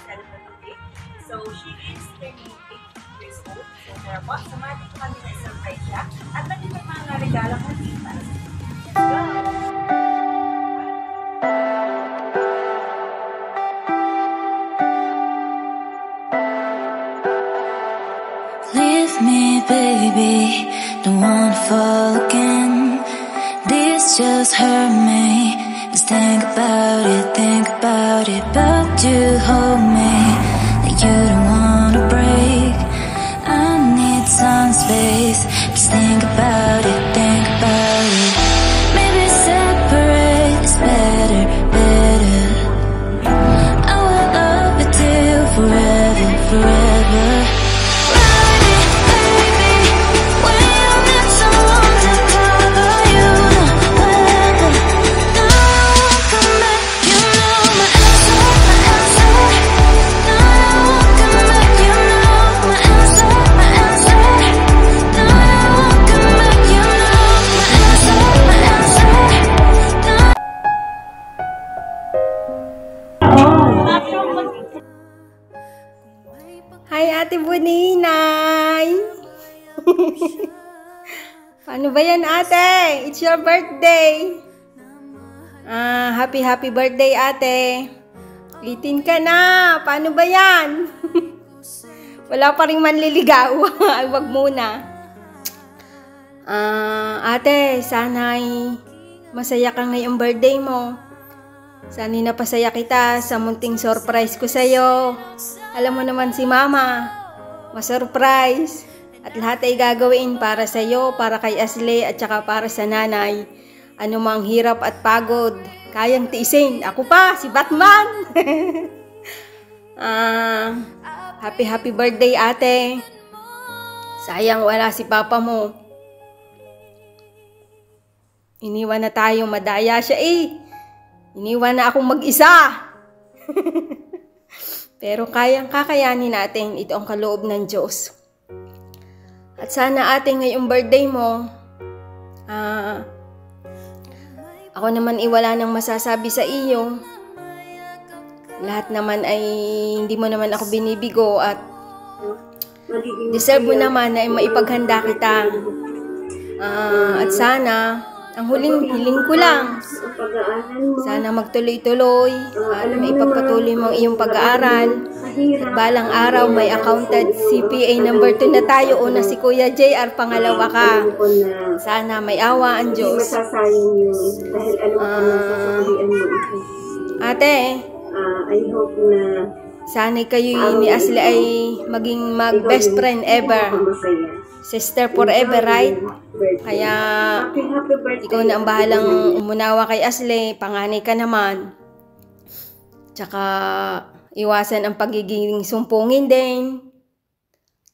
celebrate today. So, she is turning 8 years old. So, therefore, samahan ko kami na surprise siya. At naging mga regalo ko dito para sa inyo. Let's go! Leave me, baby, don't wanna fall again. This just hurt me. Just think about it, but you hold me that you don't wanna break. I need some space. Just think about it, maybe separate is better, better. I will love you till forever, forever. Hi, Ate Buninay! Paano ba yan, ate? It's your birthday! Happy birthday, ate! 18 ka na! Paano ba yan? Wala pa rin manliligaw. Wag muna. Ate, sana'y masaya ka ngayong birthday mo. Sana'y napasaya kita sa munting surprise ko sa'yo. Alam mo naman si Mama, ma-surprise. At lahat ay gagawin para sa'yo, para kay Ashley at saka para sa nanay. Ano mang hirap at pagod, kayang tiisin. Ako pa, si Batman! Happy birthday, ate. Sayang wala si Papa mo. Iniwan na tayo, madaya siya eh. Iniwan na akong mag-isa. Pero kakayanin natin, ito ang kaloob ng Diyos. At sana ate ngayong birthday mo, ako naman wala nang masasabi sa iyo. Lahat naman ay hindi mo naman ako binibigo at deserve mo naman na maipaghanda kita. At sana, ang huling hiling ko lang, sana magtuloy-tuloy at maipagpatuloy mo ang iyong pag-aaral. At balang araw may accounted CPA number 2 na tayo. Una si Kuya JR, pangalawa ka. Sana may awa ang Diyos. Ate, sana kayo ni Ashley ay maging mag-best friend ever. Sister forever, right? Kaya, ikaw na ang bahalang umunawa kay Ashley. Panganay ka naman. Tsaka, iwasan ang pagiging sumpungin din.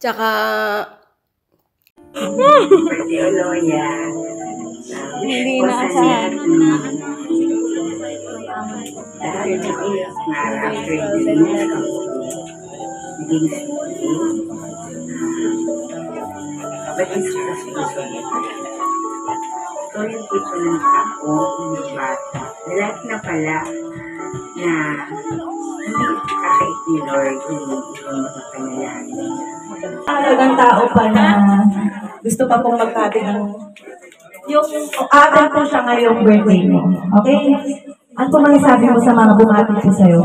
Tsaka, Hindi na asahan. So, yung tipo ng tao, yung bata, lahat na pala na hindi kahit ni Lord yung mga pangyayari. Talagang tao pa na gusto pa pong magkati ng yung atin po siya ngayong birthday mo. Okay? Ano po masasabi mo sa mga bumati po sa'yo?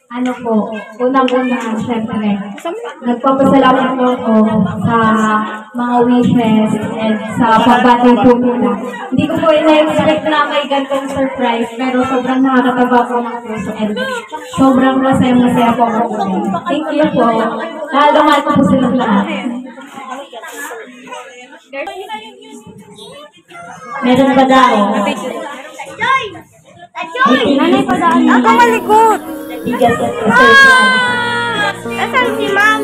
Ano po, unang-una, syempre, nagpapasalamat po ako sa mga wishes and sa pagbati po nila. Hindi ko po ina-expect na may gantong surprise, pero sobrang nakakataba po ng puso and sobrang masaya po ako po. Thank you po. Mahal ko po silang lahat. Meron ba daw? Nanay pa daan. ako malikot. Asan si Ma'am?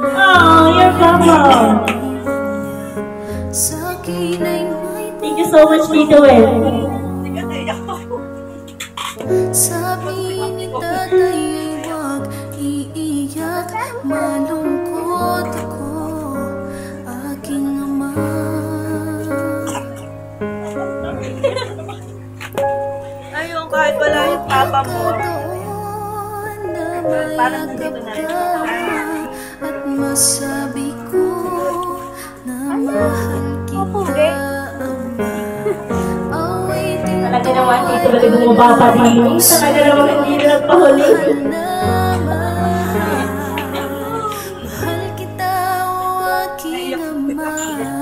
Oh, you're welcome. Thank you so much, Tito Well. Sabi ni tatay ay wag iiyak, malungkot ako, aking ama. Ayun, kahit wala yung papa mo. parang nandito na rin siya. at masabi ko na mahal kita. Awitin Talaga naman, dito ba rin bumababa din? Talaga naman hindi na nagpahuli. mahal kita, o aking ama.